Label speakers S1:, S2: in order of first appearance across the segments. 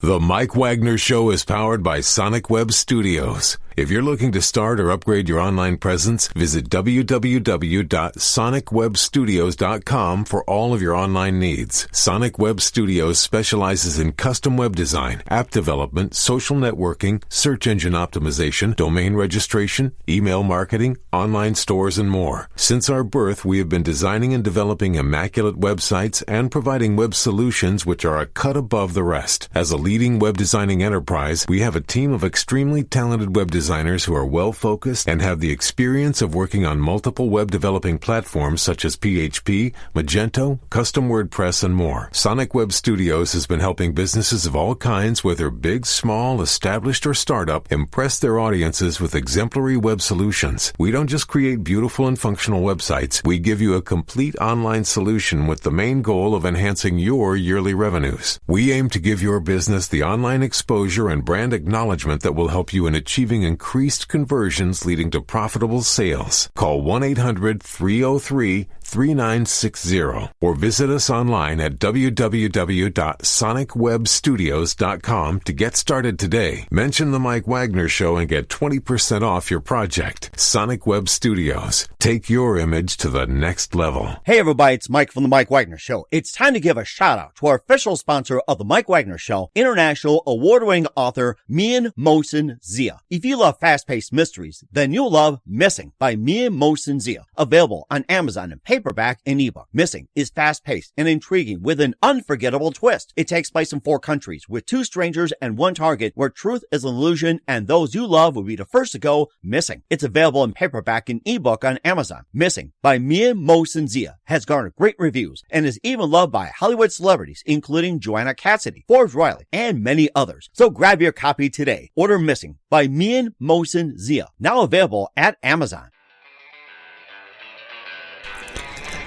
S1: The Mike Wagner Show is powered by Sonic Web Studios. If you're looking to start or upgrade your online presence, visit www.sonicwebstudios.com for all of your online needs. Sonic Web Studios specializes in custom web design, app development, social networking, search engine optimization, domain registration, email marketing, online stores, and more. Since our birth, we have been designing and developing immaculate websites and providing web solutions which are a cut above the rest. As a leading web designing enterprise, we have a team of extremely talented web designers who are well-focused and have the experience of working on multiple web developing platforms such as PHP, Magento, custom WordPress, and more. Sonic Web Studios has been helping businesses of all kinds, whether big, small, established, or startup, impress their audiences with exemplary web solutions. We don't just create beautiful and functional websites. We give you a complete online solution with the main goal of enhancing your yearly revenues. We aim to give your business the online exposure and brand acknowledgement that will help you in achieving increased conversions leading to profitable sales. Call 1-800-303-3960 or visit us online at www.sonicwebstudios.com to get started today. Mention the Mike Wagner Show and get 20% off your project. Sonic Web Studios. Take your image to the next level.
S2: Hey everybody, it's Mike from the Mike Wagner Show. It's time to give a shout out to our official sponsor of the Mike Wagner Show, international award-winning author Mian Mohsen Zia. If you love fast-paced mysteries, then you'll love Missing by Mian Mohsen Zia. Available on Amazon in paperback and ebook. Missing is fast-paced and intriguing with an unforgettable twist. It takes place in 4 countries with 2 strangers and 1 target where truth is an illusion and those you love will be the first to go missing. It's available in paperback and ebook on Amazon. Missing by Mian Mohsen Zia has garnered great reviews and is even loved by Hollywood celebrities including Joanna Cassidy, Forbes Riley, and many others. So grab your copy today. Order Missing by Mian Mohsen Zia, now available at Amazon.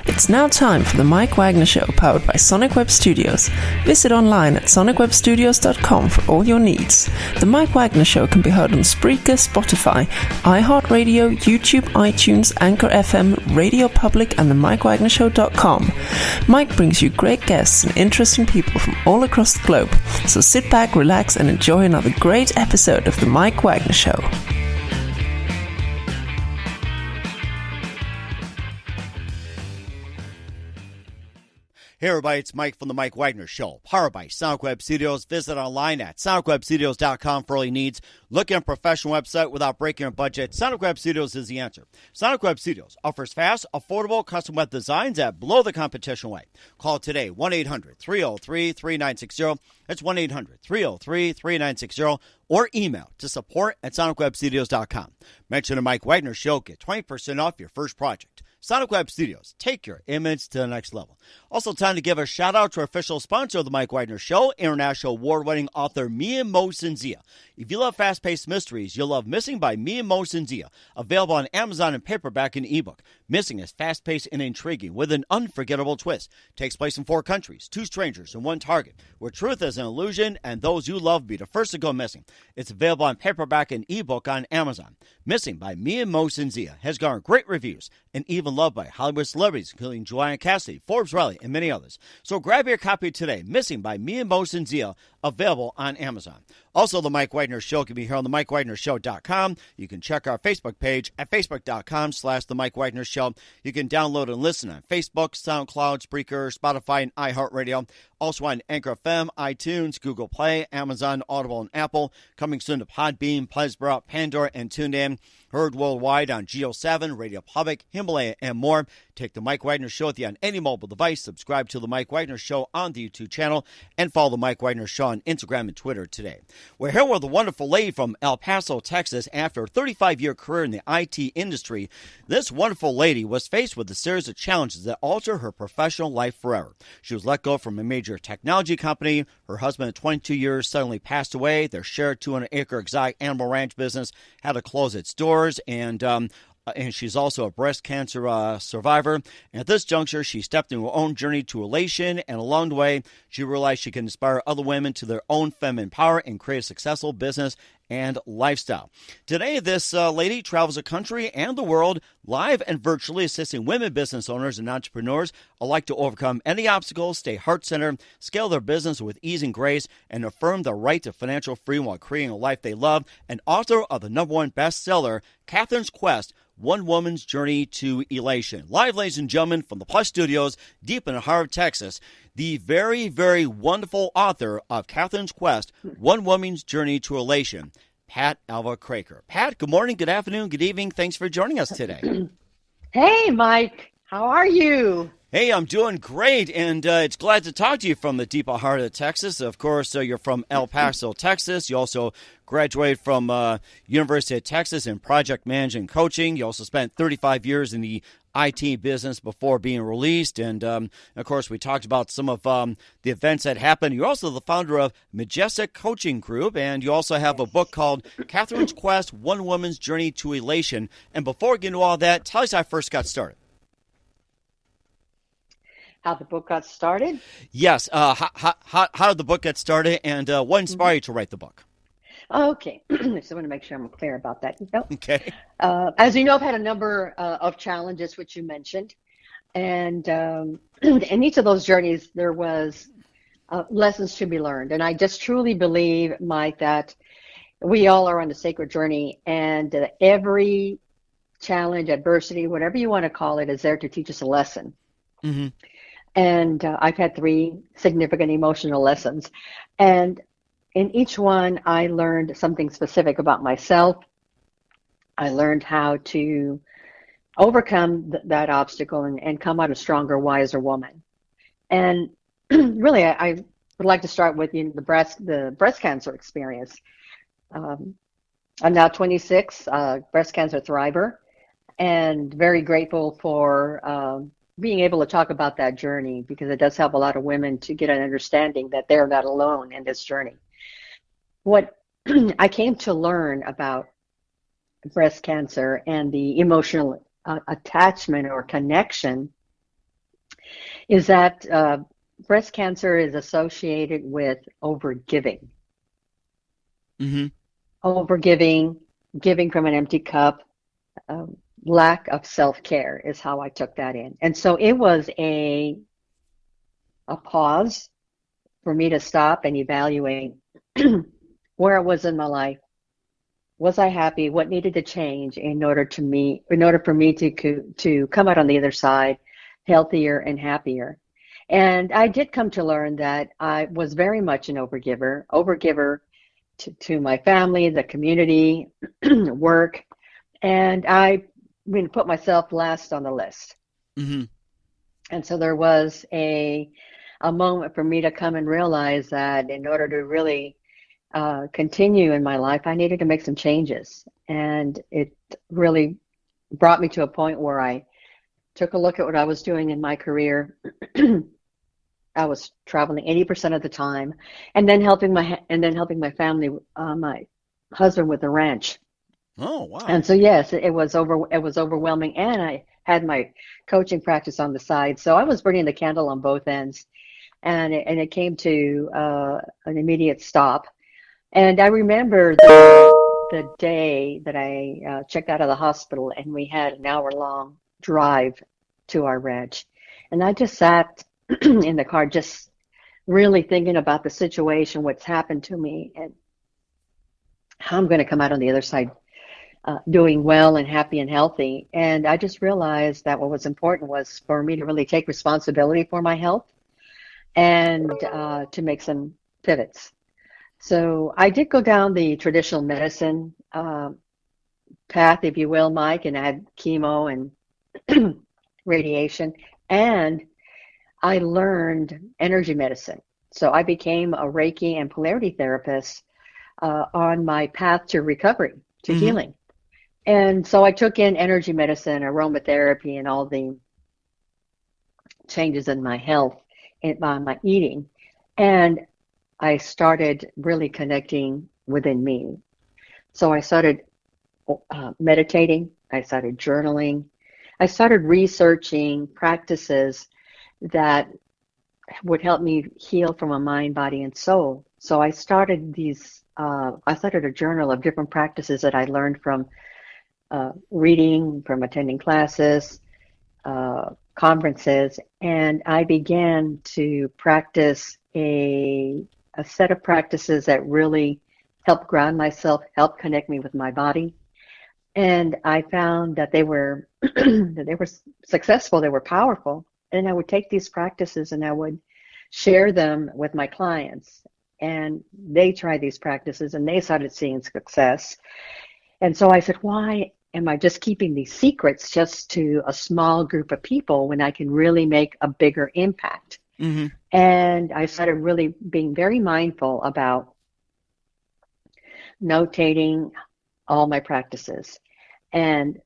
S3: It's now time for the Mike Wagner Show, powered by Sonic Web Studios. Visit online at sonicwebstudios.com for all your needs. The Mike Wagner Show can be heard on Spreaker, Spotify, iHeartradio, YouTube, iTunes, Anchor FM, Radio Public, and the MikeWagnerShow.com. Mike brings you great guests and interesting people from all across the globe. So sit back, relax, and enjoy another great episode of the Mike Wagner Show.
S2: Hey everybody, it's Mike from the Mike Wagner Show, powered by Sonic Web Studios. Visit online at sonicwebstudios.com for all your needs. Looking at a professional website without breaking your budget? Sonic Web Studios is the answer. Sonic Web Studios offers fast, affordable, custom web designs at below the competition rate. Call today, 1-800-303-3960. That's 1-800-303-3960. Or email to support@sonicwebstudios.com. Mention the Mike Wagner Show, get 20% off your first project. Sonic Web Studios, take your image to the next level. Also, time to give a shout out to our official sponsor of the Mike Wagner Show, international award-winning author Mian Mohsen Zia. If you love fast-paced mysteries, you'll love Missing by Mian Mohsen Zia, available on Amazon in paperback and ebook. Missing is fast-paced and intriguing with an unforgettable twist. Takes place in 4 countries, 2 strangers, and 1 target, where truth is an illusion and those you love be the first to go missing. It's available on paperback and ebook on Amazon. Missing by Mian Mohsen Zia has garnered great reviews and even loved by Hollywood celebrities, including Joanna Cassidy, Forbes Riley, and many others. So grab your copy today. Missing by Mian Mohsen Zia, available on Amazon. Also, the Mike Wagner Show can be heard on the MikeWagnerShow.com. You can check our Facebook page at Facebook.com/The Mike Wagner Show. You can download and listen on Facebook, SoundCloud, Spreaker, Spotify, and iHeartRadio. Also on Anchor FM, iTunes, Google Play, Amazon, Audible, and Apple. Coming soon to Podbean, Buzzsprout, Pandora, and TuneIn. Heard worldwide on Geo7, Radio Public, Himalaya, and more. Take the Mike Wagner Show with you on any mobile device. Subscribe to the Mike Wagner Show on the YouTube channel. And follow the Mike Wagner Show on Instagram and Twitter today. We're here with a wonderful lady from El Paso, Texas. After a 35-year career in the IT industry, this wonderful lady was faced with a series of challenges that altered her professional life forever. She was let go from a major technology company. Her husband of 22 years suddenly passed away. Their shared 200-acre exotic animal ranch business had to close its doors, and she's also a breast cancer survivor. And at this juncture, she stepped into her own journey to elation, and along the way, she realized she can inspire other women to their own feminine power and create a successful business and lifestyle. Today, this lady travels the country and the world live and virtually assisting women business owners and entrepreneurs alike to overcome any obstacles, stay heart-centered, scale their business with ease and grace, and affirm the right to financial freedom while creating a life they love. And author of the #1 bestseller, Katherine's Quest, One Woman's Journey to Elation. Live, ladies and gentlemen, from the Plus Studios, deep in the heart of Texas, the very, very wonderful author of Katherine's Quest, One Woman's Journey to Elation, Pat Alva-Kraker. Pat, good morning, good afternoon, good evening. Thanks for joining us today.
S4: Hey, Mike. How are you?
S2: Hey, I'm doing great, and it's glad to talk to you from the deep heart of Texas. Of course, you're from El Paso, Texas. You also graduated from University of Texas in project management coaching. You also spent 35 years in the IT business before being released. And, of course, we talked about some of the events that happened. You're also the founder of Majesticcoachinggroup, and you also have a book called Katherine's Quest, One Woman's Journey to Elation. And before we get into all that, tell us how I first got started.
S4: How the book got started?
S2: Yes. How did the book get started, and what inspired you to write the book?
S4: Okay. So I want to make sure I'm clear about that.
S2: Okay.
S4: As you know, I've had a number of challenges, which you mentioned. And in each of those journeys, there was lessons to be learned. And I just truly believe, Mike, that we all are on a sacred journey. And every challenge, adversity, whatever you want to call it, is there to teach us a lesson. Mm-hmm. And I've had 3 significant emotional lessons. And in each one, I learned something specific about myself. I learned how to overcome that obstacle and come out a stronger, wiser woman. And really, I would like to start with the breast cancer experience. I'm now 26, breast cancer survivor, and very grateful for being able to talk about that journey, because it does help a lot of women to get an understanding that they're not alone in this journey. What I came to learn about breast cancer and the emotional attachment or connection is that breast cancer is associated with overgiving. Mm-hmm. Overgiving, giving from an empty cup, lack of self-care is how I took that in. And so it was a pause for me to stop and evaluate where I was in my life. Was I happy? What needed to change in order for me to come out on the other side healthier and happier? And I did come to learn that I was very much an overgiver to my family, the community, work, and I put myself last on the list. Mm-hmm. And so there was a moment for me to come and realize that in order to really continue in my life, I needed to make some changes. And it really brought me to a point where I took a look at what I was doing in my career. I was traveling 80% of the time, and then helping my family, my husband with the ranch.
S2: Oh, wow.
S4: And so, yes, it was overwhelming, and I had my coaching practice on the side. So I was burning the candle on both ends, and it came to an immediate stop. And I remember the day that I checked out of the hospital, and we had an hour-long drive to our ranch. And I just sat in the car just really thinking about the situation, what's happened to me, and how I'm going to come out on the other side doing well and happy and healthy. And I just realized that what was important was for me to really take responsibility for my health and to make some pivots. So I did go down the traditional medicine path, if you will, Mike, and I had chemo and radiation, and I learned energy medicine. So I became a Reiki and polarity therapist on my path to recovery, to healing. And so I took in energy medicine, aromatherapy, and all the changes in my health and my eating. And I started really connecting within me. So I started meditating. I started journaling. I started researching practices that would help me heal from a mind, body, and soul. So I started I started a journal of different practices that I learned from reading, from attending classes, conferences, and I began to practice a set of practices that really helped ground myself, helped connect me with my body. And I found that they were that they were successful, they were powerful. And I would take these practices and I would share them with my clients. And they tried these practices and they started seeing success. And so I said, why am I just keeping these secrets just to a small group of people when I can really make a bigger impact?
S2: Mm-hmm.
S4: And I started really being very mindful about notating all my practices and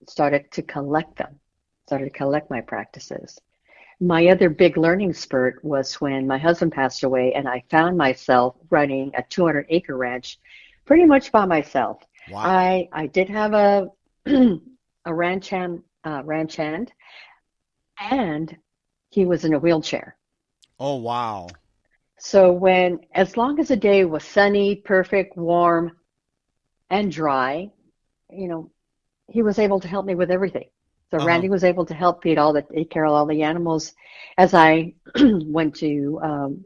S4: started to collect my practices. My other big learning spurt was when my husband passed away and I found myself running a 200-acre ranch pretty much by myself.
S2: Wow.
S4: I did have a ranch hand, and he was in a wheelchair.
S2: Oh, wow.
S4: So as long as the day was sunny, perfect, warm, and dry, he was able to help me with everything. So Randy was able to help take care of all the animals as I went to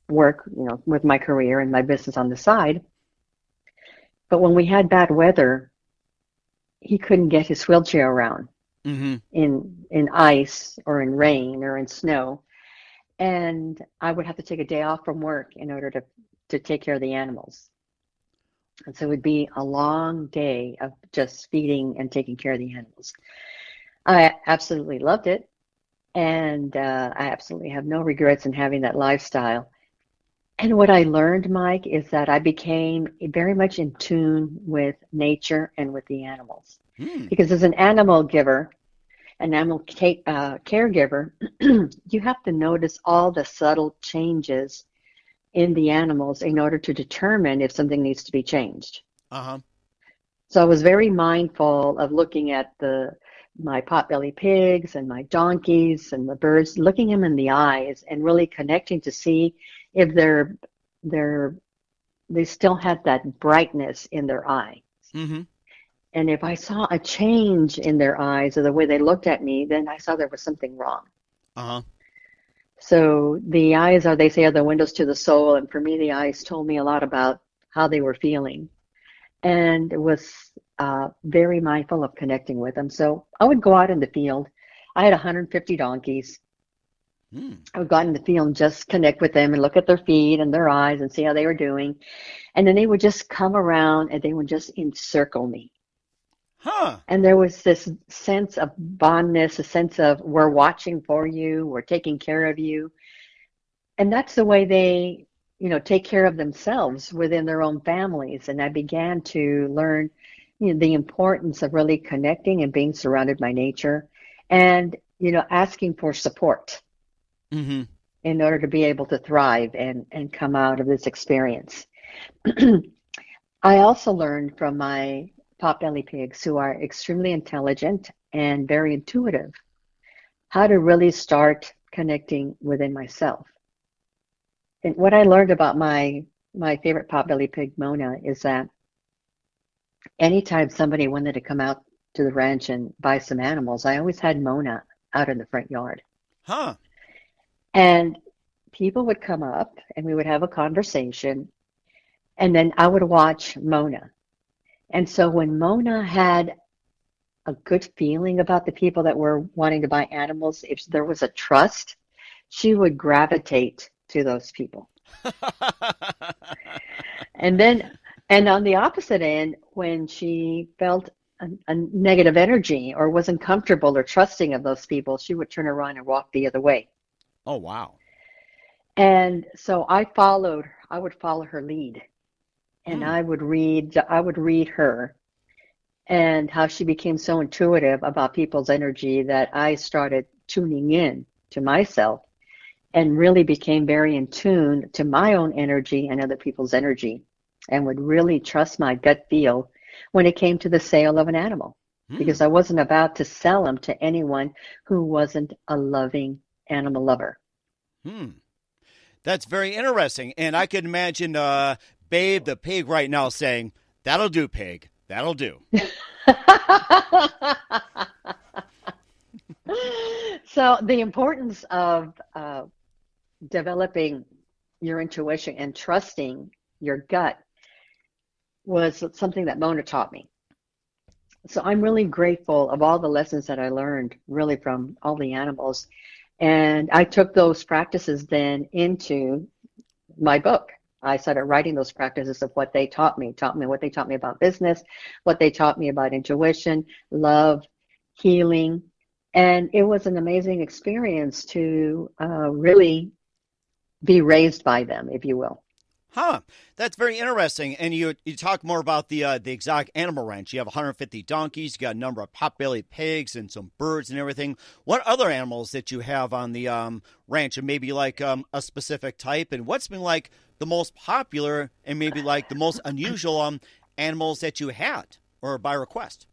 S4: work, with my career and my business on the side. But when we had bad weather, he couldn't get his wheelchair around in ice or in rain or in snow. And I would have to take a day off from work in order to take care of the animals. And so it would be a long day of just feeding and taking care of the animals. I absolutely loved it. And I absolutely have no regrets in having that lifestyle. And what I learned, Mike, is that I became very much in tune with nature and with the animals. Because as an animal giver, an animal caregiver, you have to notice all the subtle changes in the animals in order to determine if something needs to be changed. So I was very mindful of looking at my potbelly pigs and my donkeys and the birds, looking them in the eyes and really connecting to see if they still had that brightness in their eyes. And if I saw a change in their eyes or the way they looked at me, then I saw there was something wrong. So the eyes they say, are the windows to the soul. And for me, the eyes told me a lot about how they were feeling. And was very mindful of connecting with them. So I would go out in the field. I had 150 donkeys. I would go out in the field and just connect with them and look at their feet and their eyes and see how they were doing. And then they would just come around and they would just encircle me. And there was this sense of bondness, a sense of we're watching for you, we're taking care of you. And that's the way they, take care of themselves within their own families. And I began to learn the importance of really connecting and being surrounded by nature and, asking for support in order to be able to thrive and come out of this experience. I also learned from my potbelly pigs, who are extremely intelligent and very intuitive, how to really start connecting within myself. And what I learned about my favorite potbelly pig, Mona, is that anytime somebody wanted to come out to the ranch and buy some animals, I always had Mona out in the front yard. And people would come up and we would have a conversation, and then I would watch Mona. And so when Mona had a good feeling about the people that were wanting to buy animals, if there was a trust, she would gravitate to those people. And on the opposite end, when she felt a negative energy or wasn't comfortable or trusting of those people, she would turn around and walk the other way.
S2: Oh, wow.
S4: And so I would follow her lead. And I would read her and how she became so intuitive about people's energy that I started tuning in to myself and really became very in tune to my own energy and other people's energy, and would really trust my gut feel when it came to the sale of an animal, because I wasn't about to sell them to anyone who wasn't a loving animal lover.
S2: That's very interesting. And I could imagine Babe the pig right now saying, "That'll do, pig. That'll do."
S4: So the importance of developing your intuition and trusting your gut was something that Mona taught me. So I'm really grateful of all the lessons that I learned really from all the animals. And I took those practices then into my book. I started writing those practices of what they taught me what they taught me about business, what they taught me about intuition, love, healing. And it was an amazing experience to really be raised by them, if you will.
S2: Huh. That's very interesting. And you talk more about the exotic animal ranch. You have 150 donkeys, you got a number of pot-bellied pigs and some birds and everything. What other animals that you have on the ranch, and maybe like a specific type? And what's been like the most popular and maybe like the most unusual animals that you had, or by request?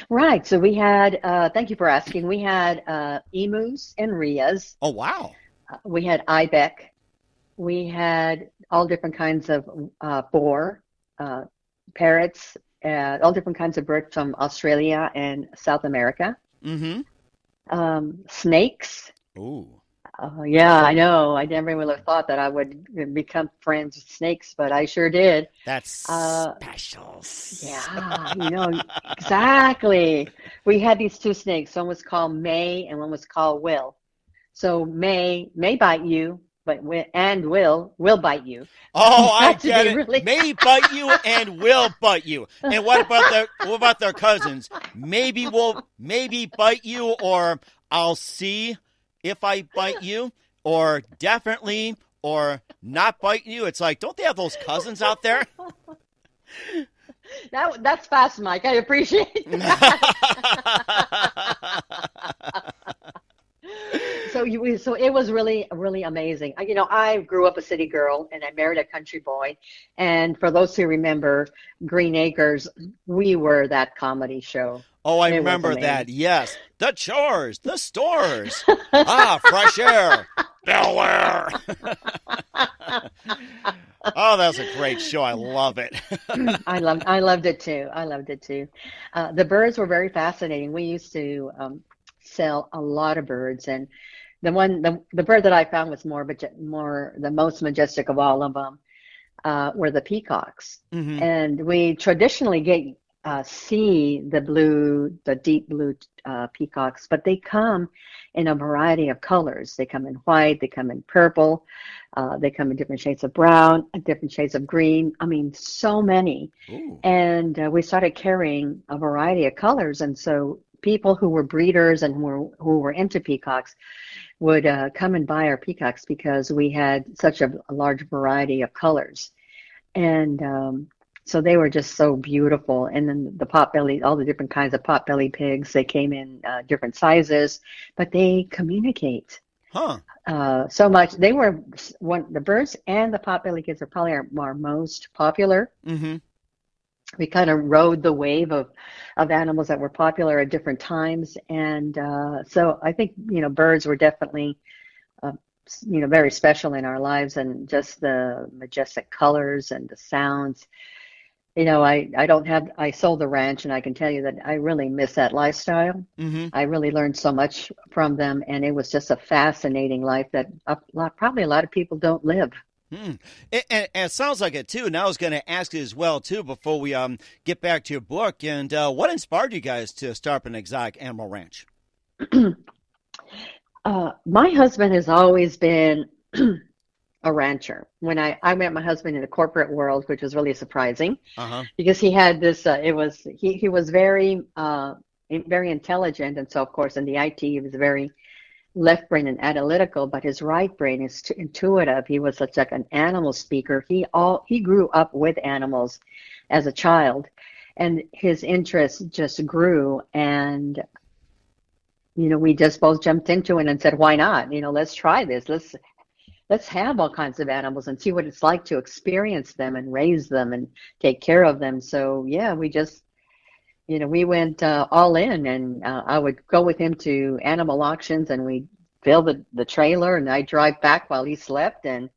S4: Right. So we had, thank you for asking, we had emus and rheas.
S2: Oh, wow.
S4: We had ibex. We had all different kinds of boar, parrots, all different kinds of birds from Australia and South America.
S2: Mm-hmm.
S4: Snakes.
S2: Ooh.
S4: Yeah, I know. I never would have thought that I would become friends with snakes, but I sure did.
S2: That's special.
S4: Yeah, exactly. We had these two snakes. One was called May and one was called Will. So May bite you, but Will bite you.
S2: Oh, I get it.
S4: Really...
S2: May bite you and will bite you. And what about their cousins? Maybe bite you, or I'll see if I bite you, or definitely, or not bite you. It's like, don't they have those cousins out there?
S4: That's fast, Mike. I appreciate that. So it was really, really amazing. I grew up a city girl and I married a country boy. And for those who remember Green Acres, we were that comedy show.
S2: Oh, I remember that. Yes. The chores, the stores. Fresh air. Bel Air. Oh, that's a great show. I love it.
S4: I loved it too. The birds were very fascinating. We used to sell a lot of birds, and the bird that I found was the most majestic of all of them were the peacocks. Mm-hmm. And we traditionally see the deep blue peacocks, but they come in a variety of colors. They come in white, they come in purple, they come in different shades of brown, different shades of green. I mean, so many. Ooh. And we started carrying a variety of colors, and so people who were breeders and who were into peacocks would come and buy our peacocks because we had such a large variety of colors. And so they were just so beautiful. And then all the different kinds of pot-bellied pigs, they came in different sizes, but they communicate so much. They were the birds and the pot-bellied pigs are probably our most popular. Mm-hmm. We kind of rode the wave of animals that were popular at different times. And so I think, birds were definitely, very special in our lives, and just the majestic colors and the sounds. I sold the ranch, and I can tell you that I really miss that lifestyle. Mm-hmm. I really learned so much from them, and it was just a fascinating life that probably a lot of people don't live.
S2: And it sounds like it, too. And I was going to ask you as well, too, before we get back to your book. And what inspired you guys to start an exotic animal ranch?
S4: My husband has always been a rancher. When I met my husband in the corporate world, which was really surprising, because he had this. He was very very intelligent, and so of course in the IT he was very left brain and analytical, but his right brain is intuitive. He was such like an animal speaker. He grew up with animals as a child, and his interest just grew. And we just both jumped into it and said, why not? Let's try this. Let's have all kinds of animals and see what it's like to experience them and raise them and take care of them. So yeah, we just we went all in, and I would go with him to animal auctions, and we'd fill the trailer, and I drive back while he slept. And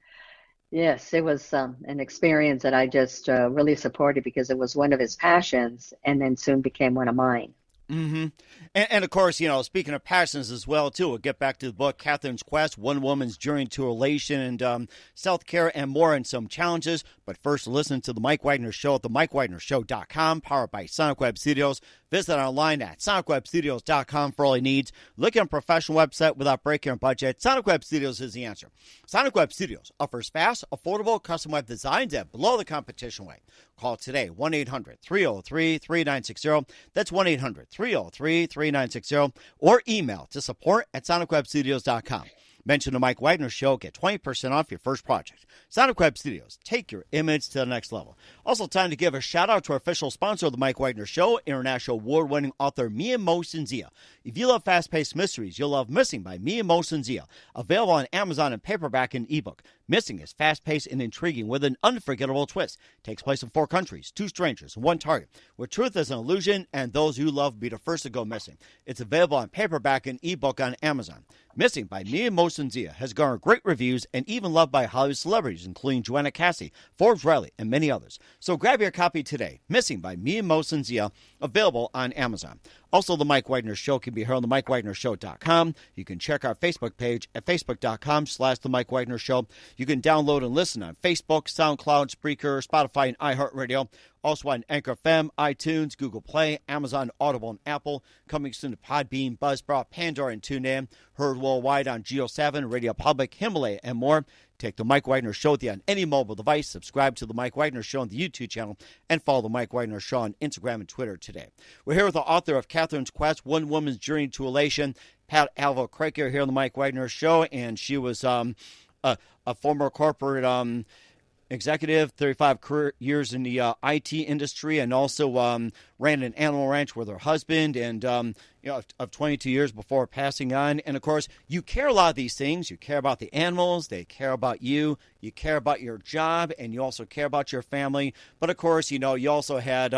S4: yes, it was an experience that I just really supported because it was one of his passions and then soon became one of mine.
S2: Mm-hmm. And of course, speaking of passions as well, too, we'll get back to the book, Katherine's Quest, One Woman's Journey to Elation and Self-Care and more, and some challenges. But first, listen to The Mike Wagner Show at themikewagnershow.com, powered by Sonic Web Studios. Visit online at sonicwebstudios.com for all your needs. Looking at a professional website without breaking your budget? Sonic Web Studios is the answer. Sonic Web Studios offers fast, affordable, custom web designs at below the competition rate. Call today, 1-800-303-3960. That's 1-800-303-3960. Or email to support@sonicwebstudios.com. Mention the Mike Wagner Show. Get 20% off your first project. Sonic Web Studios. Take your image to the next level. Also, time to give a shout-out to our official sponsor of the Mike Wagner Show, international award-winning author Mia Mosinzia. If you love fast-paced mysteries, you'll love Missing by Mia Mosinzia. Available on Amazon in paperback and ebook. Missing is fast-paced and intriguing with an unforgettable twist. Takes place in 4 countries, 2 strangers, and 1 target, where truth is an illusion and those you love be the first to go missing. It's available on paperback and ebook on Amazon. Missing by Mia Mosinzia has garnered great reviews and even loved by Hollywood celebrities, including Joanna Cassie, Forbes Riley, and many others. So grab your copy today. Missing by Mia Mosinzia, available on Amazon. Also, The Mike Wagner Show can be heard on themikewagnershow.com. You can check our Facebook page at facebook.com/The Mike Wagner Show. You can download and listen on Facebook, SoundCloud, Spreaker, Spotify, and iHeartRadio. Also on Anchor FM, iTunes, Google Play, Amazon, Audible, and Apple. Coming soon to Podbean, Buzzsprout, Pandora, and TuneIn. Heard worldwide on Geo7, Radio Public, Himalaya, and more. Take The Mike Wagner Show with you on any mobile device. Subscribe to The Mike Wagner Show on the YouTube channel. And follow The Mike Wagner Show on Instagram and Twitter today. We're here with the author of Katherine's Quest, One Woman's Journey to Elation, Pat Alva-Kraker, here on The Mike Wagner Show. And she was a former corporate executive, 35 career years in the IT industry, and also ran an animal ranch with her husband, and of 22 years before passing on. And of course, you care a lot of these things. You care about the animals, they care about you, you care about your job, and you also care about your family. But of course, you also had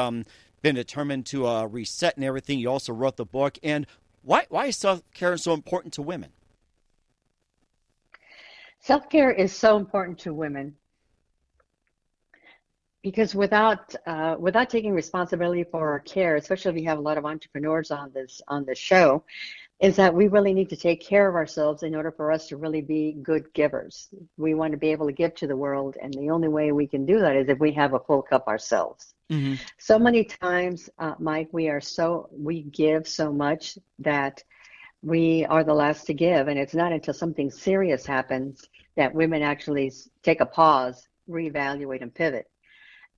S2: been determined to reset and everything. You also wrote the book. And why is self-care so important to women?
S4: Self-care is so important to women because without taking responsibility for our care, especially if you have a lot of entrepreneurs on this show, is that we really need to take care of ourselves in order for us to really be good givers. We want to be able to give to the world, and the only way we can do that is if we have a full cup ourselves. Mm-hmm. So many times, Mike, we give so much that we are the last to give, and it's not until something serious happens that women actually take a pause, reevaluate, and pivot.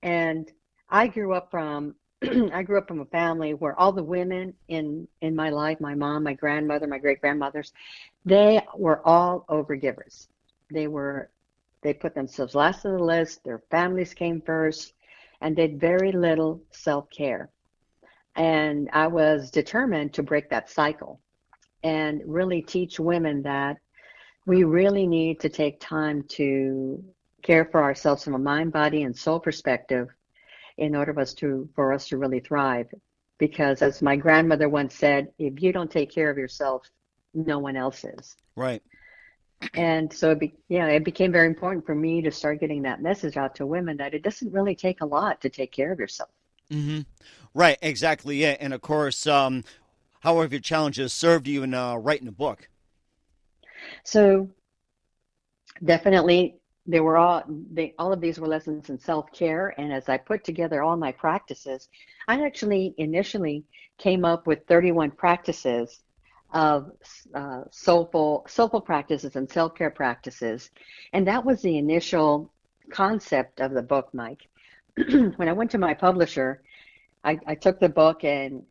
S4: And I grew up from a family where all the women in my life, my mom, my grandmother, my great-grandmothers, they were all overgivers. They put themselves last on the list, their families came first, and did very little self-care. And I was determined to break that cycle and really teach women that we really need to take time to care for ourselves from a mind, body, and soul perspective in order for us to really thrive. Because as my grandmother once said, if you don't take care of yourself, no one else is.
S2: Right.
S4: And so it became very important for me to start getting that message out to women that it doesn't really take a lot to take care of yourself.
S2: Mm-hmm. Right, exactly. Yeah. And of course, how have your challenges served you in writing a book?
S4: So definitely, all of these were lessons in self-care, and as I put together all my practices, I actually initially came up with 31 practices of soulful practices and self-care practices, and that was the initial concept of the book, Mike. When I went to my publisher, I took the book and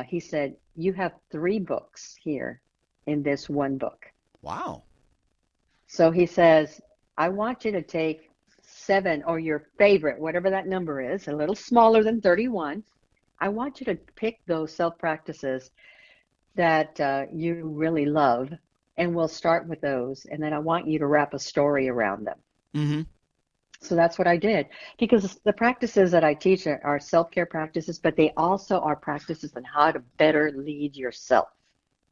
S4: he said, "You have 3 books here in this one book."
S2: Wow.
S4: So he says, I want you to take 7 or your favorite, whatever that number is, a little smaller than 31. I want you to pick those self-practices that you really love, and we'll start with those. And then I want you to wrap a story around them. Mm-hmm. So that's what I did, because the practices that I teach are self-care practices, but they also are practices on how to better lead yourself.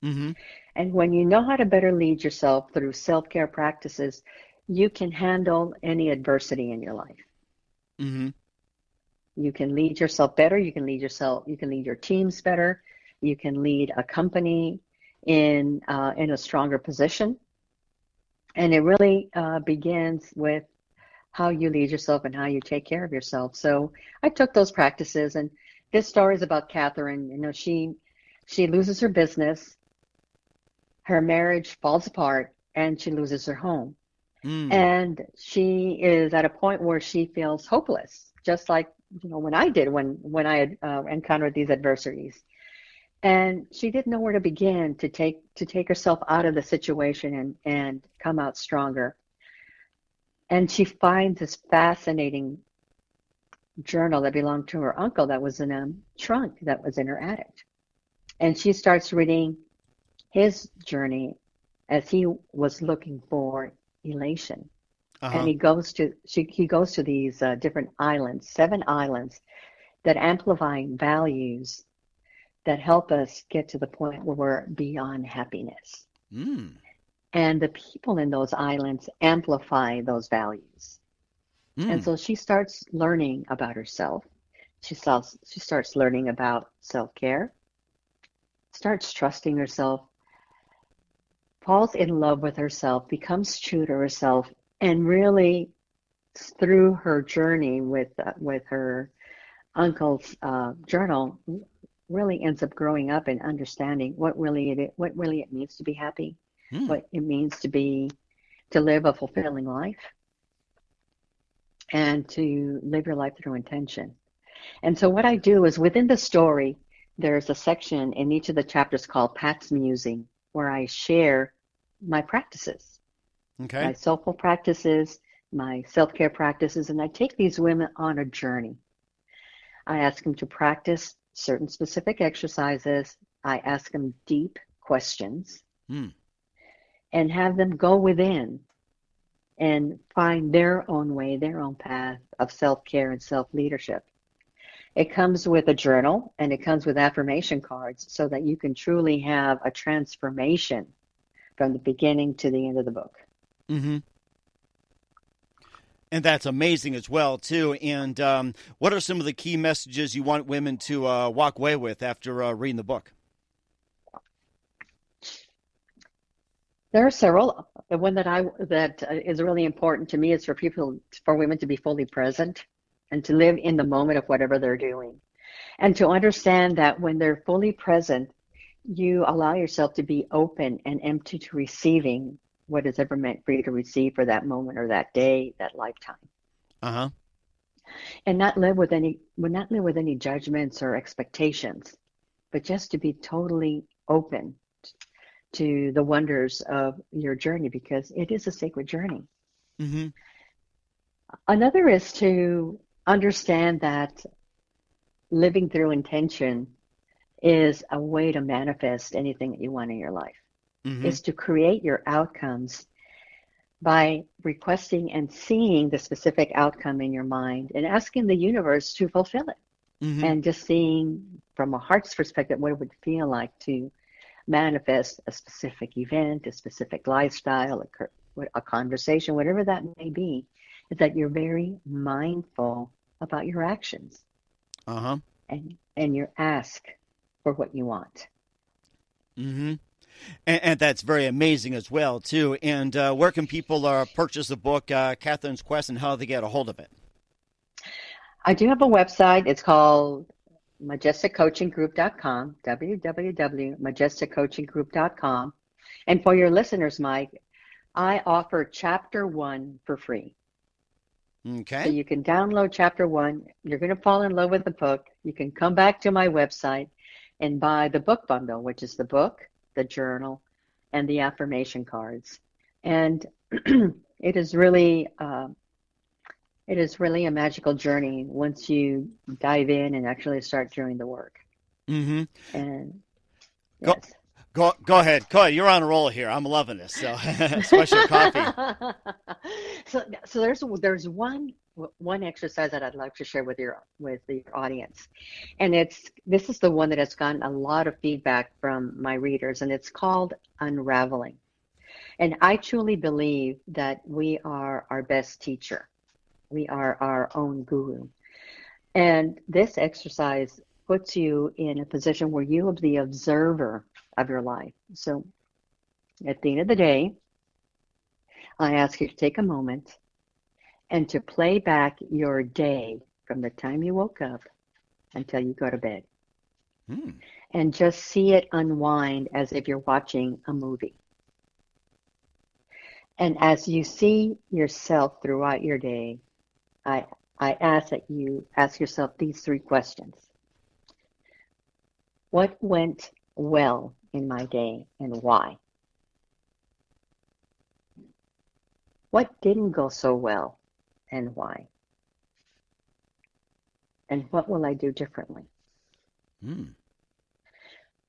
S2: Mm-hmm.
S4: And when you know how to better lead yourself through self-care practices, you can handle any adversity in your life.
S2: Mm-hmm.
S4: You can lead yourself better. You can lead your teams better. You can lead a company in a stronger position. And it really begins with how you lead yourself and how you take care of yourself. So I took those practices, and this story is about Katherine. You know, she loses her business, her marriage falls apart, and she loses her home. And she is at a point where she feels hopeless, just like, you know, when I did when I had encountered these adversities. And she didn't know where to begin to take herself out of the situation and come out stronger. And she finds this fascinating journal that belonged to her uncle that was in a trunk that was in her attic. And she starts reading his journey as he was looking for elation. And he goes to these different islands, 7 islands, that amplify values that help us get to the point where we're beyond happiness. And the people in those islands amplify those values. And so she starts learning about herself. She starts learning about self-care, starts trusting herself, falls in love with herself, becomes true to herself, and really, through her journey with her uncle's journal, really ends up growing up and understanding what really it means to be happy, what it means to live a fulfilling life, and to live your life through intention. And so what I do is, within the story, there's a section in each of the chapters called Pat's Musing, where I share my practices, my soulful practices, my self-care practices, and I take these women on a journey. I ask them to practice certain specific exercises. I ask them deep questions and have them go within and find their own way, their own path of self-care and self-leadership. It comes with a journal, and it comes with affirmation cards, so that you can truly have a transformation from the beginning to the end of the book.
S2: And that's amazing as well, too. And what are some of the key messages you want women to walk away with after reading the book?
S4: There are several. The one that is really important to me is for women to be fully present and to live in the moment of whatever they're doing. And to understand that when they're fully present, you allow yourself to be open and empty to receiving what is ever meant for you to receive for that moment or that day, that lifetime. And not live with any judgments or expectations, but just to be totally open to the wonders of your journey, because it is a sacred journey. Another is to understand that living through intention is a way to manifest anything that you want in your life. Is to create your outcomes by requesting and seeing the specific outcome in your mind and asking the universe to fulfill it. And just seeing from a heart's perspective what it would feel like to manifest a specific event, a specific lifestyle, a conversation, whatever that may be, is that you're very mindful about your actions. And you ask for what you want.
S2: And that's very amazing as well, too. And where can people purchase the book, Katherine's Quest, and how they get a hold of it?
S4: I do have a website. It's called majesticcoachinggroup.com, www.majesticcoachinggroup.com. And for your listeners, Mike, I offer Chapter 1 for free. So you can download Chapter 1. You're going to fall in love with the book. You can come back to my website and buy the book bundle, which is the book, the journal, and the affirmation cards. And it is really a magical journey once you dive in and actually start doing the work. And yes.
S2: Go ahead. You're on a roll here. I'm loving this. So, special coffee.
S4: So there's one one exercise that I'd like to share with your audience, and this is the one that has gotten a lot of feedback from my readers, and it's called unraveling. And I truly believe that we are our best teacher. We are our own guru. And this exercise puts you in a position where you are the observer of your life. So at the end of the day, I ask you to take a moment and to play back your day from the time you woke up until you go to bed. And just see it unwind as if you're watching a movie. And as you see yourself throughout your day, I ask that you ask yourself these 3 questions. What went well in my day and why? What didn't go so well and why? And what will I do differently?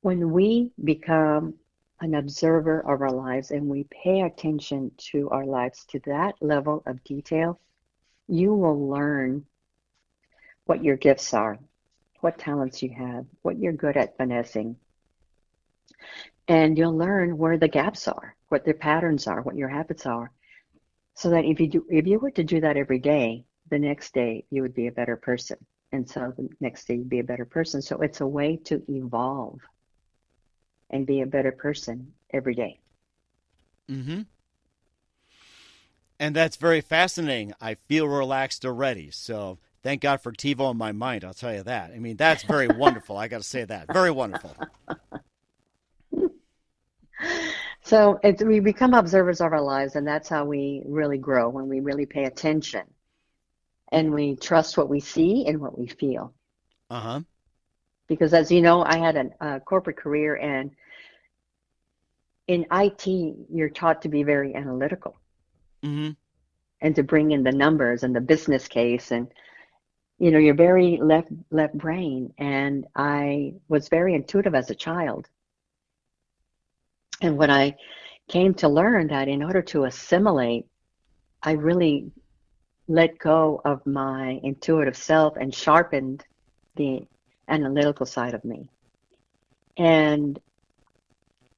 S4: When we become an observer of our lives and we pay attention to our lives to that level of detail, you will learn what your gifts are, what talents you have, what you're good at finessing. And you'll learn where the gaps are, what the patterns are, what your habits are. So that if you were to do that every day, the next day you would be a better person. And so the next day you'd be a better person. So it's a way to evolve and be a better person every day.
S2: And that's very fascinating. I feel relaxed already. So thank God for TiVo in my mind, I'll tell you that. I mean, that's very wonderful. I got to say that. Very wonderful.
S4: So we become observers of our lives, and that's how we really grow, when we really pay attention and we trust what we see and what we feel. Because as you know, I had a corporate career, and in IT, you're taught to be very analytical and to bring in the numbers and the business case, and you're very left brain. And I was very intuitive as a child. And when I came to learn that in order to assimilate, I really let go of my intuitive self and sharpened the analytical side of me. And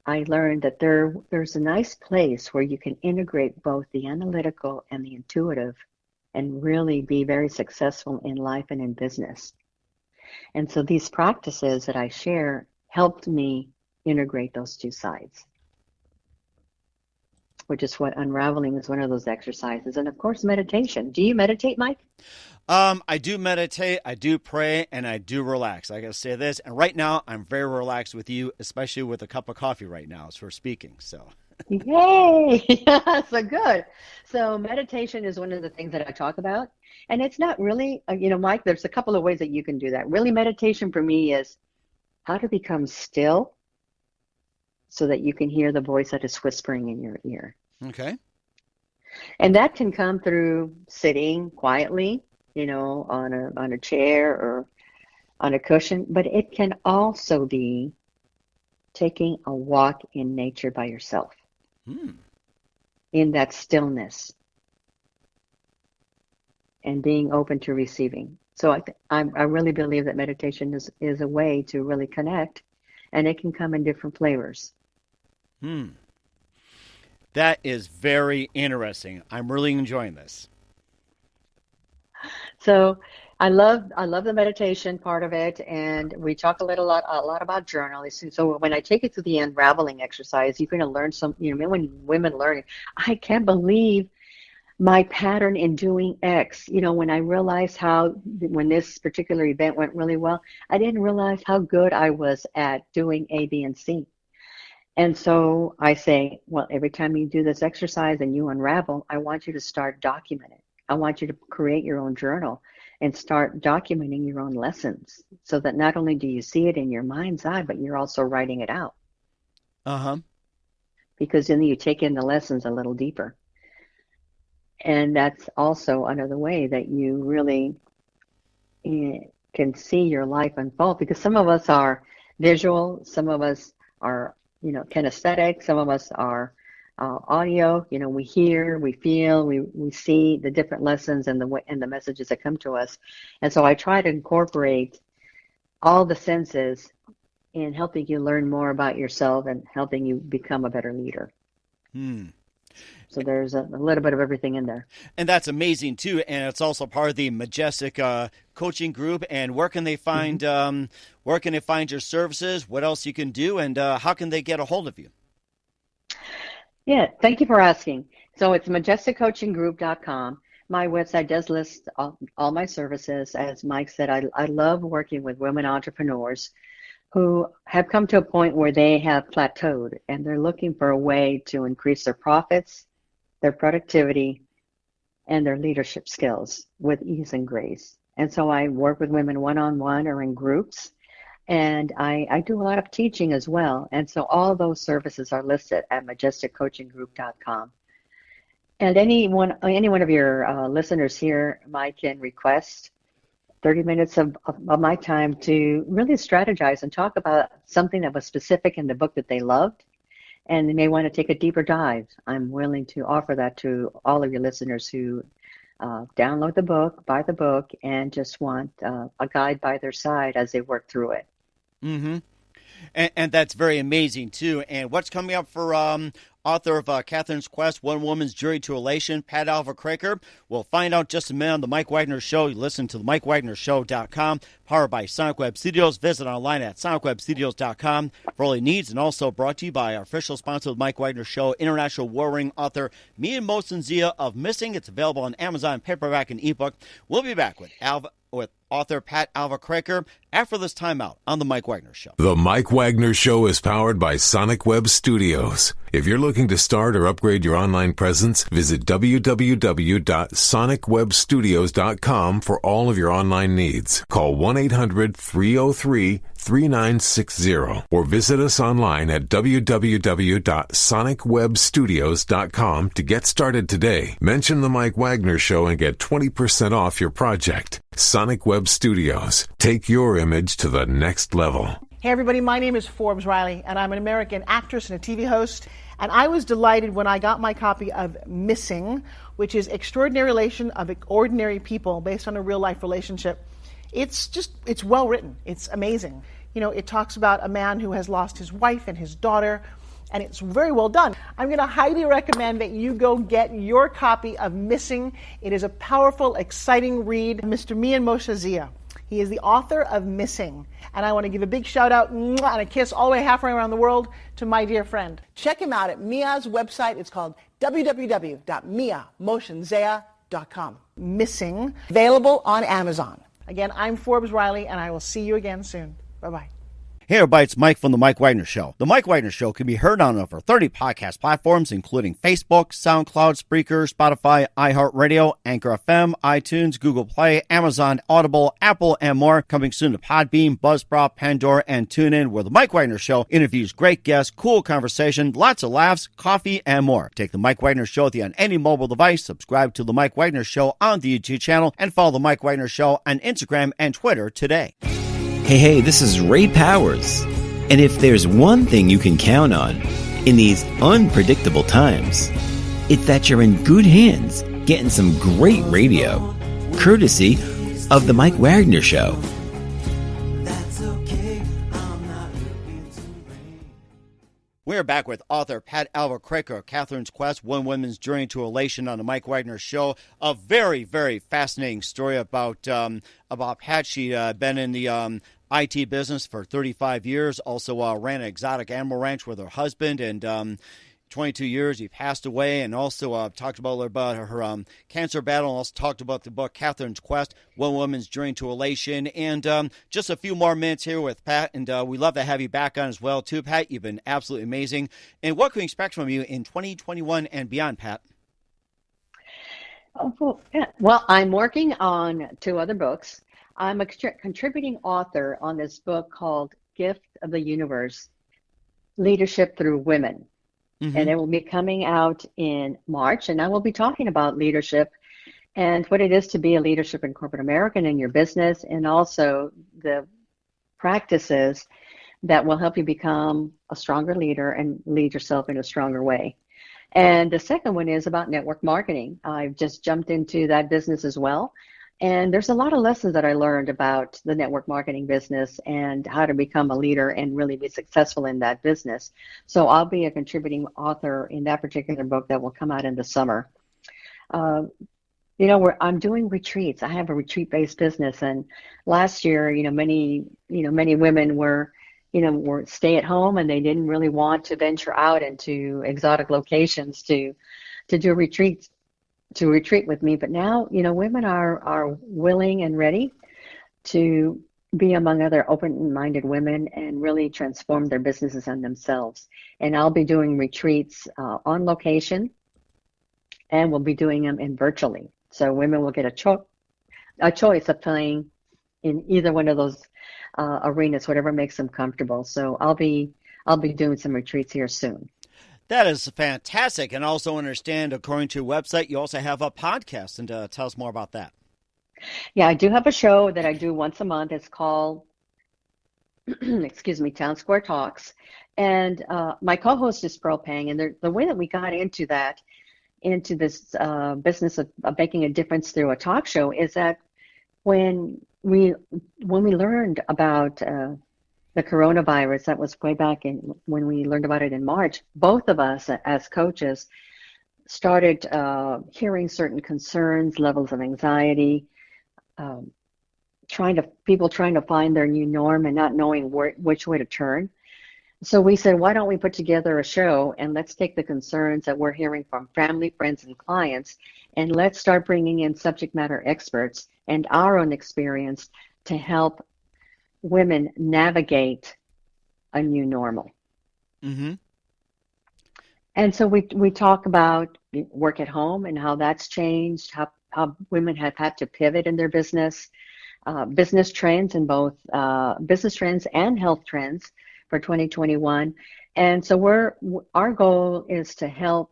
S4: I learned that there's a nice place where you can integrate both the analytical and the intuitive and really be very successful in life and in business. And so these practices that I share helped me integrate those 2 sides, which is what unraveling is, one of those exercises. And of course, meditation. Do you meditate, Mike?
S2: I do meditate, I do pray, and I do relax. I got to say this. And right now, I'm very relaxed with you, especially with a cup of coffee right now as we're speaking. So,
S4: yay! So good. So meditation is one of the things that I talk about. And it's not really, Mike, there's a couple of ways that you can do that. Really, meditation for me is how to become still so that you can hear the voice that is whispering in your ear.
S2: Okay.
S4: And that can come through sitting quietly, on a chair or on a cushion, but it can also be taking a walk in nature by yourself, in that stillness, and being open to receiving. So I really believe that meditation is a way to really connect, and it can come in different flavors.
S2: That is very interesting. I'm really enjoying this.
S4: So I love the meditation part of it, and we talk a lot about journaling. So when I take you through the unraveling exercise, you're going to learn some. When women learn it, I can't believe my pattern in doing X. When I realized when this particular event went really well, I didn't realize how good I was at doing A, B, and C. And so I say, well, every time you do this exercise and you unravel, I want you to start documenting. I want you to create your own journal and start documenting your own lessons, so that not only do you see it in your mind's eye, but you're also writing it out. Because then you take in the lessons a little deeper. And that's also another way that you really can see your life unfold, because some of us are visual, some of us are kinesthetic, some of us are audio. We hear, we feel, we see the different lessons and the messages that come to us. And so I try to incorporate all the senses in helping you learn more about yourself and helping you become a better leader. So there's a little bit of everything in there.
S2: And that's amazing, too. And it's also part of the Majestic Coaching Group. And where can they find your services? What else you can do? And how can they get a hold of you?
S4: Yeah, thank you for asking. So it's majesticcoachinggroup.com. My website does list all my services. As Mike said, I love working with women entrepreneurs who have come to a point where they have plateaued and they're looking for a way to increase their profits, their productivity, and their leadership skills with ease and grace. And so I work with women one-on-one or in groups. And I do a lot of teaching as well. And so all those services are listed at majesticcoachinggroup.com. And any one of your listeners here might can request 30 minutes of my time to really strategize and talk about something that was specific in the book that they loved. And they may want to take a deeper dive. I'm willing to offer that to all of your listeners who download the book, buy the book, and just want a guide by their side as they work through it.
S2: Mm-hmm. And that's very amazing, too. And what's coming up for author of Katherine's Quest, One Woman's Journey to Elation, Pat Alva-Kraker? We'll find out just a minute on The Mike Wagner Show. You listen to themikewagnershow.com, powered by Sonic Web Studios. Visit online at sonicwebstudios.com for all your needs. And also brought to you by our official sponsor of The Mike Wagner Show, international war-ring author Mia Mosensia of Missing. It's available on Amazon, paperback, and ebook. We'll be back with author Pat Alva-Kraker after this timeout on The Mike Wagner Show.
S1: The Mike Wagner Show is powered by Sonic Web Studios. If you're looking to start or upgrade your online presence, visit www.sonicwebstudios.com for all of your online needs. Call 1-800-303-3960 or visit us online at www.sonicwebstudios.com to get started today. Mention The Mike Wagner Show and get 20% off your project. Sonic Web Studios. Take your image to the next level.
S5: Hey everybody, my name is Forbes Riley, and I'm an American actress and a TV host. And I was delighted when I got my copy of Missing, which is Extraordinary Relation of Ordinary People based on a real-life relationship. It's well written. It's amazing. It talks about a man who has lost his wife and his daughter, and it's very well done. I'm going to highly recommend that you go get your copy of Missing. It is a powerful, exciting read. Mr. Mia Mosensia. He is the author of Missing. And I want to give a big shout out and a kiss all the way halfway around the world to my dear friend. Check him out at Mia's website. It's called www.miamosensia.com. Missing, available on Amazon. Again, I'm Forbes Riley, and I will see you again soon. Bye-bye.
S2: Hey everybody, it's Mike from The Mike Wagner Show. The Mike Wagner Show can be heard on over 30 podcast platforms, including Facebook, SoundCloud, Spreaker, Spotify, iHeartRadio, Anchor FM, iTunes, Google Play, Amazon, Audible, Apple, and more. Coming soon to Podbean, Buzzsprout, Pandora, and TuneIn, where The Mike Wagner Show interviews great guests, cool conversation, lots of laughs, coffee, and more. Take The Mike Wagner Show with you on any mobile device. Subscribe to The Mike Wagner Show on the YouTube channel, and follow The Mike Wagner Show on Instagram and Twitter today.
S6: Hey, this is Ray Powers. And if there's one thing you can count on in these unpredictable times, it's that you're in good hands getting some great radio, courtesy of The Mike Wagner Show.
S2: We're back with author Pat Alva-Kraker of Katherine's Quest, One Woman's Journey to Elation on the Mike Wagner Show. A very, very fascinating story about Pat. She'd been in the IT business for 35 years, also ran an exotic animal ranch with her husband, and 22 years, he passed away, and also talked about her cancer battle, and also talked about the book Katherine's Quest, One Woman's Journey to Elation. And just a few more minutes here with Pat, and we love to have you back on as well, too, Pat. You've been absolutely amazing. And what can we expect from you in 2021 and beyond, Pat?
S4: Well, I'm working on 2 other books. I'm a contributing author on this book called Gift of the Universe, Leadership Through Women. Mm-hmm. And it will be coming out in March, and I will be talking about leadership and what it is to be a leadership in corporate America and in your business, and also the practices that will help you become a stronger leader and lead yourself in a stronger way. And the second one is about network marketing. I've just jumped into that business as well. And there's a lot of lessons that I learned about the network marketing business and how to become a leader and really be successful in that business. So I'll be a contributing author in that particular book that will come out in the summer. I'm doing retreats. I have a retreat-based business, and last year, many women were stay at home, and they didn't really want to venture out into exotic locations to do retreats, to retreat with me. But now, women are willing and ready to be among other open-minded women and really transform their businesses and themselves. And I'll be doing retreats on location, and we'll be doing them virtually. So women will get a choice of playing in either one of those arenas, whatever makes them comfortable. So I'll be doing some retreats here soon.
S2: That is fantastic. And also understand, according to your website, you also have a podcast. And tell us more about that.
S4: Yeah, I do have a show that I do once a month. It's called, Town Square Talks. And my co-host is Pearl Pang. And the way that we got into this business of making a difference through a talk show is that when we learned about the coronavirus, that was way back when we learned about it in March, both of us as coaches started hearing certain concerns, levels of anxiety, people trying to find their new norm and not knowing which way to turn. So we said, why don't we put together a show and let's take the concerns that we're hearing from family, friends, and clients, and let's start bringing in subject matter experts and our own experience to help women navigate a new normal. Mm-hmm. And so we talk about work at home and how that's changed, how women have had to pivot in their business trends in both business trends and health trends for 2021. And so our goal is to help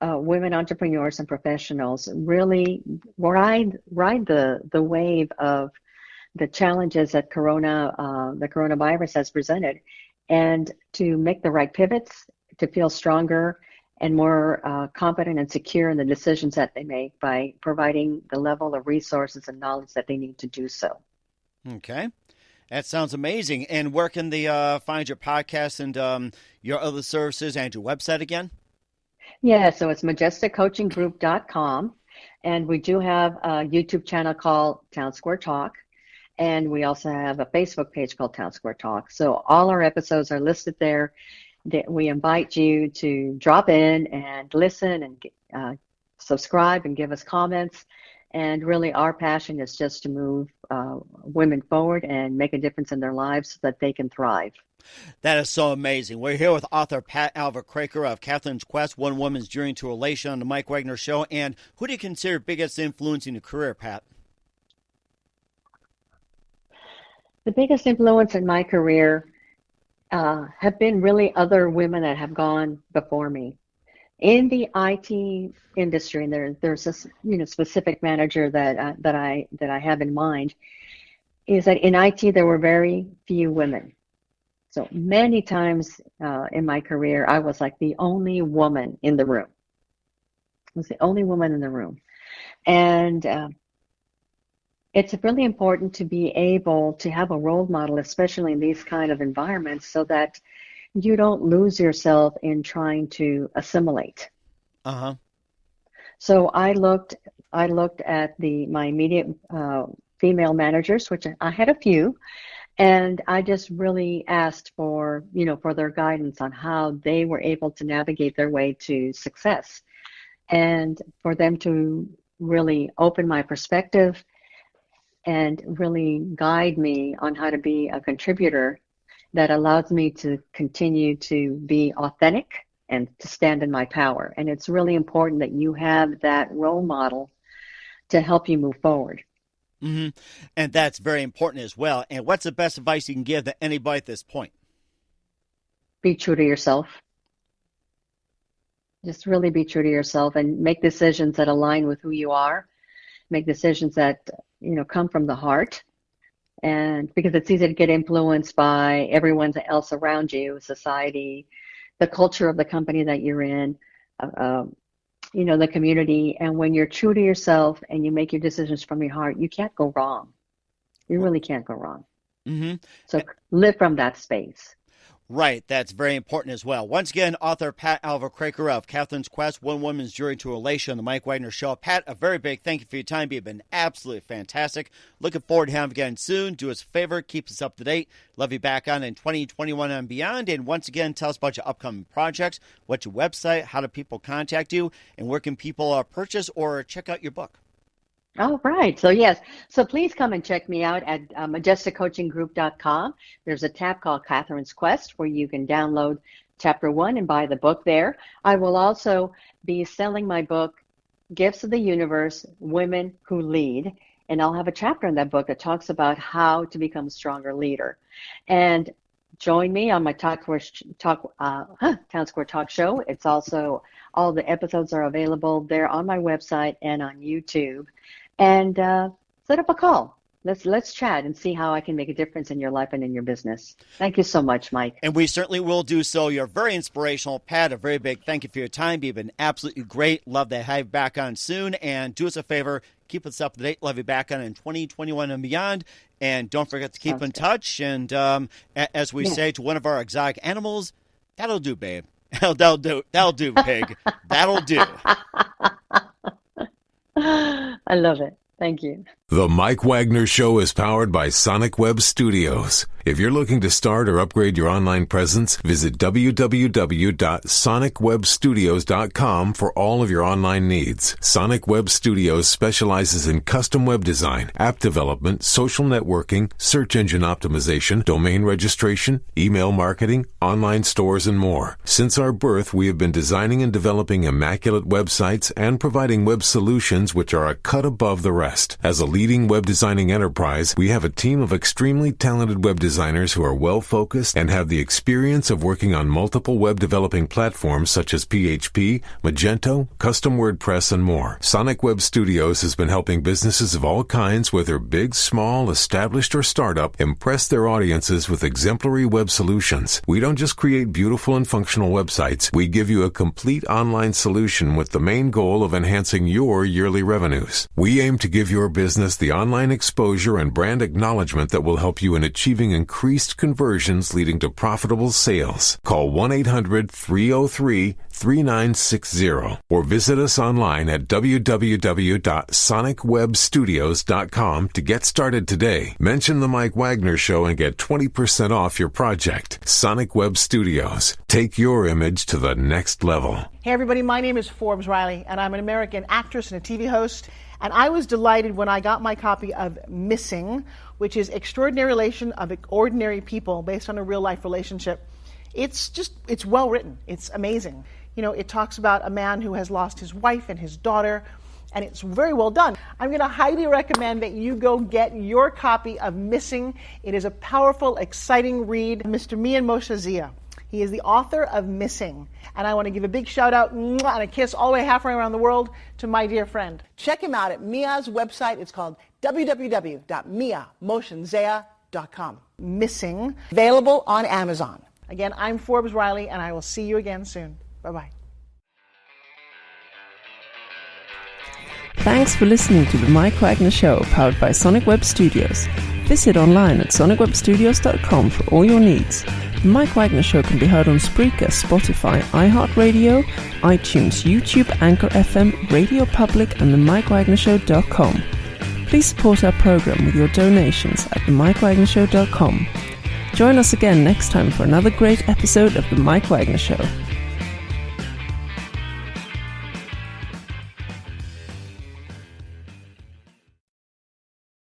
S4: women entrepreneurs and professionals really ride the wave of the challenges that the coronavirus has presented, and to make the right pivots, to feel stronger and more confident and secure in the decisions that they make by providing the level of resources and knowledge that they need to do so.
S2: Okay. That sounds amazing. And where can they find your podcast and your other services and your website again?
S4: Yeah, so it's majesticcoachinggroup.com. And we do have a YouTube channel called Town Square Talk. And we also have a Facebook page called Town Square Talk. So all our episodes are listed there. We invite you to drop in and listen and subscribe and give us comments. And really our passion is just to move women forward and make a difference in their lives so that they can thrive.
S2: That is so amazing. We're here with author Pat Alva-Kraker of Katherine's Quest, One Woman's Journey to Elation on the Mike Wagner Show. And who do you consider biggest influence in your career, Pat?
S4: The biggest influence in my career have been really other women that have gone before me. In the IT industry, and there's this specific manager that I have in mind, is that in IT there were very few women. So many times in my career, I was like the only woman in the room. I was the only woman in the room. And it's really important to be able to have a role model, especially in these kind of environments, so that you don't lose yourself in trying to assimilate. Uh-huh. So I looked at my immediate female managers, which I had a few, and I just really asked for their guidance on how they were able to navigate their way to success, and for them to really open my perspective and really guide me on how to be a contributor that allows me to continue to be authentic and to stand in my power. And it's really important that you have that role model to help you move forward.
S2: Mm-hmm. And that's very important as well. And what's the best advice you can give to anybody at this point?
S4: Be true to yourself. Just really be true to yourself and make decisions that align with who you are. Make decisions that come from the heart, and because it's easy to get influenced by everyone else around you, society, the culture of the company that you're in. the community. And when you're true to yourself and you make your decisions from your heart, you can't go wrong. You really can't go wrong.
S2: Mm-hmm.
S4: So live from that space.
S2: Right, that's very important as well. Once again, author Pat Alva-Kraker of Katherine's Quest, One Woman's Journey to Relation on the Mike Wagner Show. Pat, a very big thank you for your time. You've been absolutely fantastic. Looking forward to having you again soon. Do us a favor, keep us up to date. Love you back on in 2021 and beyond. And once again, tell us about your upcoming projects, what's your website, how do people contact you, and where can people purchase or check out your book?
S4: Oh, right. So, yes. So please come and check me out at majesticcoachinggroup.com. There's a tab called Katherine's Quest where you can download Chapter 1 and buy the book there. I will also be selling my book, Gifts of the Universe, Women Who Lead. And I'll have a chapter in that book that talks about how to become a stronger leader. And join me on my Town Square Talk show. It's also, all the episodes are available there on my website and on YouTube. And set up a call. Let's chat and see how I can make a difference in your life and in your business. Thank you so much, Mike.
S2: And we certainly will do so. You're very inspirational, Pat. A very big thank you for your time. You've been absolutely great. Love to have you back on soon. And do us a favor, keep us up to date. Love you back on in 2021 and beyond. And don't forget to keep in touch. And as we say to one of our exotic animals, that'll do, babe. That'll do, pig. That'll do.
S4: I love it. Thank you.
S1: The Mike Wagner Show is powered by Sonic Web Studios. If you're looking to start or upgrade your online presence, visit www.sonicwebstudios.com for all of your online needs. Sonic Web Studios specializes in custom web design, app development, social networking, search engine optimization, domain registration, email marketing, online stores, and more. Since our birth, we have been designing and developing immaculate websites and providing web solutions which are a cut above the rest. As a leading web designing enterprise, we have a team of extremely talented web designers who are well-focused and have the experience of working on multiple web developing platforms such as PHP, Magento, custom WordPress, and more. Sonic Web Studios has been helping businesses of all kinds, whether big, small, established, or startup, impress their audiences with exemplary web solutions. We don't just create beautiful and functional websites. We give you a complete online solution with the main goal of enhancing your yearly revenues. We aim to give your business the online exposure and brand acknowledgement that will help you in achieving increased conversions leading to profitable sales. Call 1-800-303-3960 or visit us online at www.sonicwebstudios.com to get started today. Mention the Mike Wagner Show and get 20% off your project. Sonic Web Studios. Take your image to the next level.
S5: Hey everybody, my name is Forbes Riley, and I'm an American actress and a TV host. And I was delighted when I got my copy of Missing, which is Extraordinary Relation of Ordinary People based on a real-life relationship. It's well written. It's amazing. It talks about a man who has lost his wife and his daughter, and it's very well done. I'm going to highly recommend that you go get your copy of Missing. It is a powerful, exciting read. Mr. Mian Moshe Zia. He is the author of Missing. And I want to give a big shout out and a kiss all the way halfway around the world to my dear friend. Check him out at Mia's website. It's called www.miamotionzea.com. Missing, available on Amazon. Again, I'm Forbes Riley, and I will see you again soon. Bye-bye.
S3: Thanks for listening to The Mike Wagner Show, powered by Sonic Web Studios. Visit online at sonicwebstudios.com for all your needs. The Mike Wagner Show can be heard on Spreaker, Spotify, iHeartradio, iTunes, YouTube, Anchor FM, Radio Public, and themikewagnershow.com. Please support our program with your donations at themikewagnershow.com. Join us again next time for another great episode of The Mike Wagner Show.